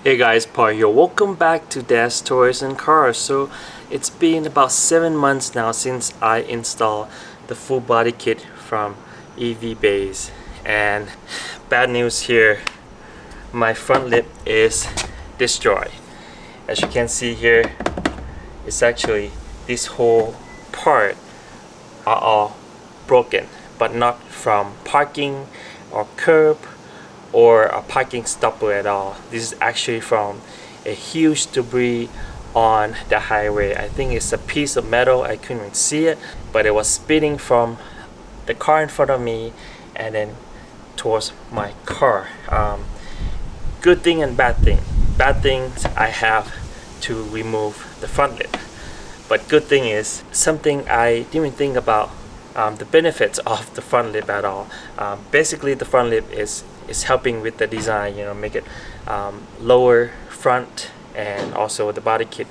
Hey guys, Paul here. Welcome back to Dad's Toys and Cars. So it's been about 7 months now since I installed the full body kit from EV Base, and bad news here, my front lip is destroyed. As you can see here, it's actually this whole part are all broken, but not from parking or curb or a parking stopper at all. This is actually from a huge debris on the highway. I think it's a piece of metal. I couldn't even see it, but it was spitting from the car in front of me and then towards my car. Good thing and bad thing. Bad things, I have to remove the front lip, but good thing is something I didn't even think about, the benefits of the front lip at all. Basically the front lip is helping with the design, make it lower front, and also the body kit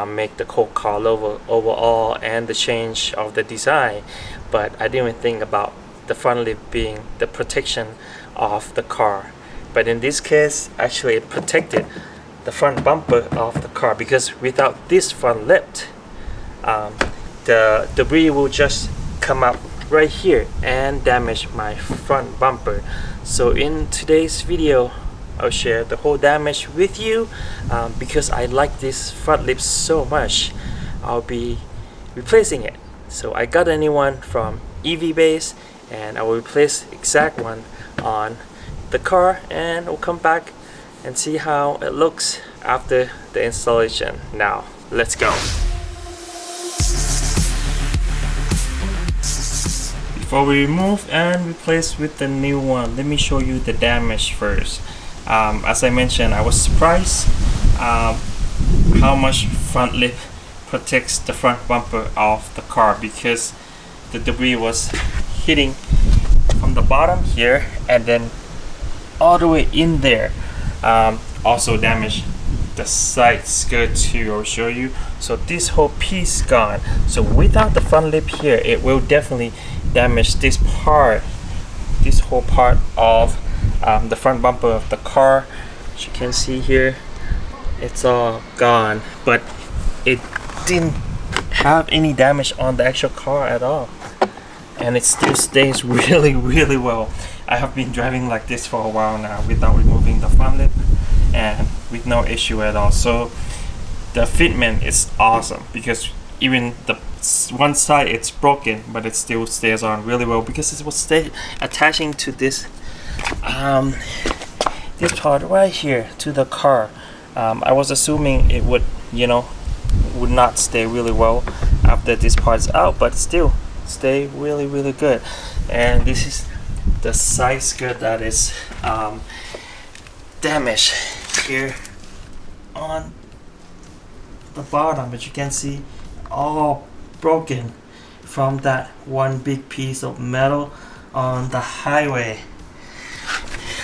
make the whole car lower overall and the change of the design. But I didn't even think about the front lip being the protection of the car. But in this case, actually it protected the front bumper of the car, because without this front lip, the debris will just come up right here and damage my front bumper. So in today's video, I'll share the whole damage with you, because I like this front lip so much. I'll be replacing it. So I got a new one from EV Base, and I will replace the exact one on the car, and we'll come back and see how it looks after the installation. Now let's go. Before we remove and replace with the new one, let me show you the damage first. As I mentioned, I was surprised how much front lip protects the front bumper of the car, because the debris was hitting from the bottom here and then all the way in there. Also damaged the side skirt too. I'll show you. So this whole piece gone. So without the front lip here, it will definitely damage this part, this whole part of the front bumper of the car. As you can see here, it's all gone, but it didn't have any damage on the actual car at all, and it still stays really well. I have been driving like this for a while now without removing the front lip and with no issue at all. So the fitment is awesome, because even the one side it's broken, but it still stays on really well, because it will stay attaching to this this part right here to the car. I was assuming it would would not stay really well after this part is out, but still stay really good. And this is the side skirt that is damaged here on the bottom, but you can see all broken from that one big piece of metal on the highway.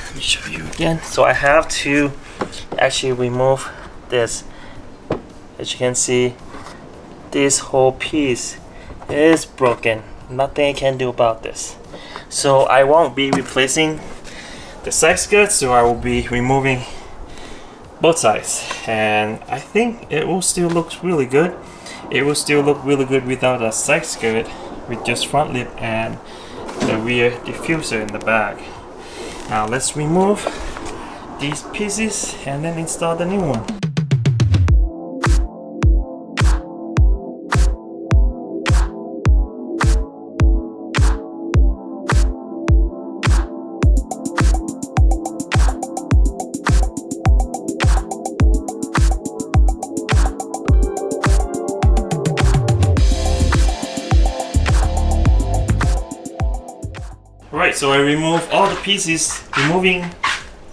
Let me show you again. So I have to actually remove this. As you can see, this whole piece is broken. Nothing I can do about this. So I won't be replacing the side skirt, so I will be removing both sides, and I think it will still look really good. It will still look really good without a side skirt, with just front lip and the rear diffuser in the back. Now let's remove these pieces and then install the new one. Alright, so I remove all the pieces, removing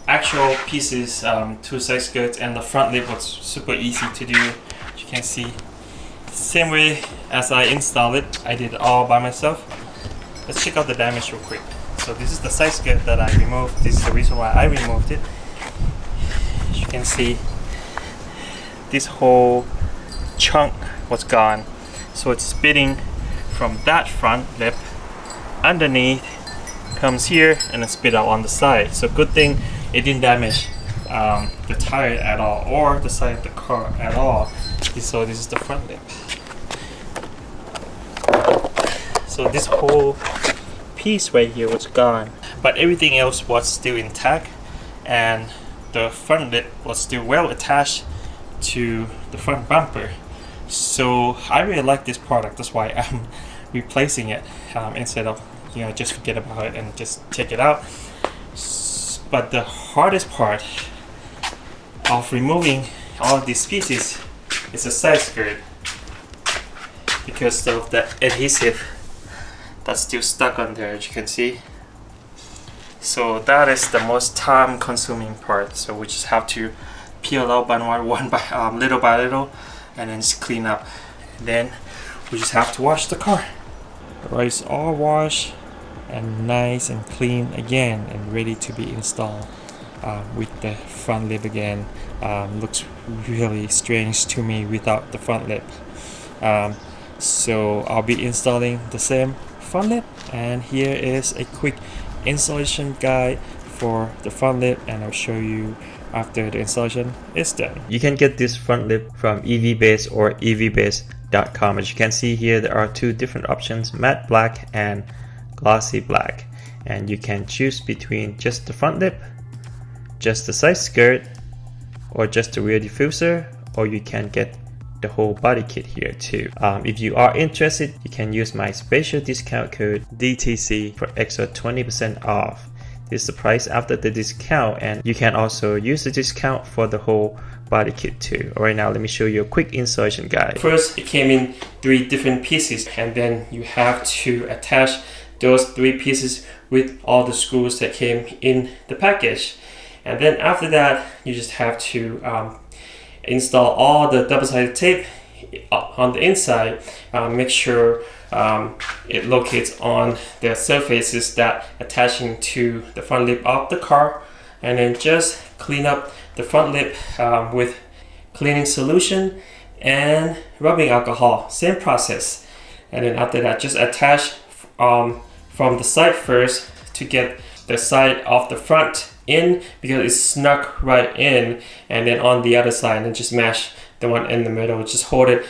actual pieces, two side skirts and the front lip was super easy to do. As you can see, same way as I installed it, I did it all by myself. Let's check out the damage real quick. So this is the side skirt that I removed. This is the reason why I removed it. As you can see, this whole chunk was gone. So it's spitting from that front lip underneath, comes here and then spit out on the side. So good thing it didn't damage the tire at all or the side of the car at all. So this is the front lip. So this whole piece right here was gone, but everything else was still intact, and the front lip was still well attached to the front bumper. So I really like this product. That's why I'm replacing it instead of just forget about it and just take it out. But the hardest part of removing all of these pieces is the side skirt, because of the adhesive that's still stuck on there, as you can see. So that is the most time consuming part. So we just have to peel out little by little, and then just clean up. And then we just have to wash the car. Alright, it's all washed and nice and clean again and ready to be installed with the front lip again. Looks really strange to me without the front lip. So I'll be installing the same front lip, and here is a quick installation guide for the front lip, and I'll show you after the installation is done. You can get this front lip from EVBase or evbase.com. As you can see here, there are two different options, matte black and glossy black, and you can choose between just the front lip, just the side skirt, or just the rear diffuser, or you can get the whole body kit here too. If you are interested, you can use my special discount code DTC for extra 20% off. This is the price after the discount, and you can also use the discount for the whole body kit too. Alright, now let me show you a quick installation guide. First, it came in 3 different pieces, and then you have to attach those 3 pieces with all the screws that came in the package. And then after that, you just have to install all the double-sided tape on the inside. Make sure it locates on the surfaces that attaching to the front lip of the car, and then just clean up the front lip with cleaning solution and rubbing alcohol. Same process. And then after that, just attach from the side first to get the side of the front in, because it's snuck right in, and then on the other side, and then just mash the one in the middle. Just hold it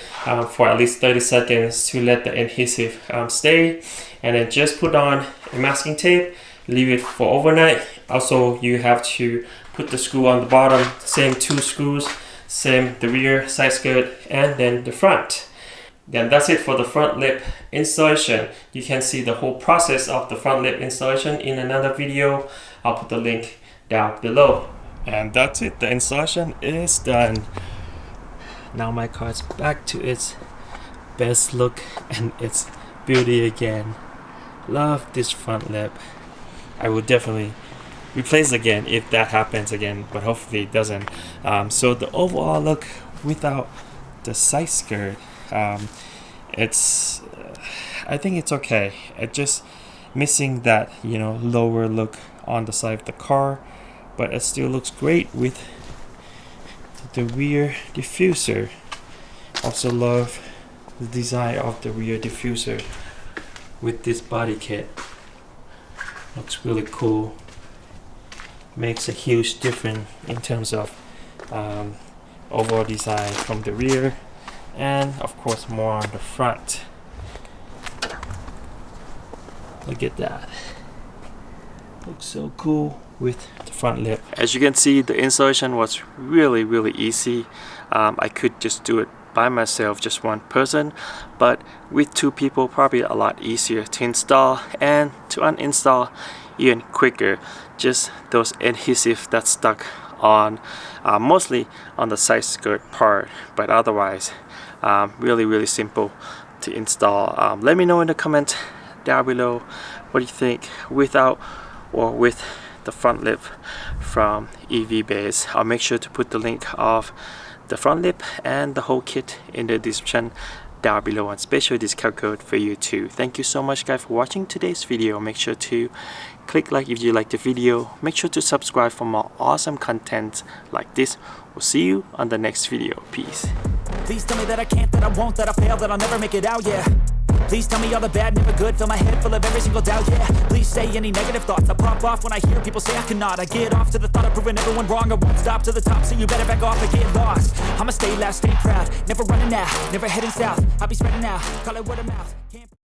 for at least 30 seconds to let the adhesive stay, and then just put on a masking tape, leave it for overnight. Also, you have to put the screw on the bottom, same 2 screws, same the rear, side skirt, and then the front. Then that's it for the front lip installation. You can see the whole process of the front lip installation in another video. I'll put the link down below. And that's it, the installation is done. Now my car is back to its best look and its beauty again. Love this front lip. I will definitely replace again if that happens again, but hopefully it doesn't. So the overall look without the side skirt, it's I think it's okay. It's just missing that lower look on the side of the car, but it still looks great with the rear diffuser. Also love the design of the rear diffuser with this body kit. Looks really cool. Makes a huge difference in terms of overall design from the rear, and of course more on the front. Look at that. Looks so cool with the front lip. As you can see, the installation was really easy. I could just do it by myself, just one person, but with 2 people, probably a lot easier to install and to uninstall even quicker. Just those adhesive that's stuck on mostly on the side skirt part, but otherwise really simple to install. Let me know in the comment down below what you think without or with the front lip from EVBase. I'll make sure to put the link of the front lip and the whole kit in the description down below, and special discount code for you too. Thank you so much guys for watching today's video. Make sure to click like if you like the video. Make sure to subscribe for more awesome content like this. We'll see you on the next video. Peace. Please tell me that I can't, that I won't, that I fail, that I'll never make it out, yeah. Please tell me all the bad, never good. Fill my head full of every single doubt, yeah. Please say any negative thoughts. I pop off when I hear people say I cannot. I get off to the thought of proving everyone wrong. I won't stop to the top, so you better back off and get lost. I'ma stay loud, stay proud, never running out, never heading south. I'll be spreading out, call it word of mouth.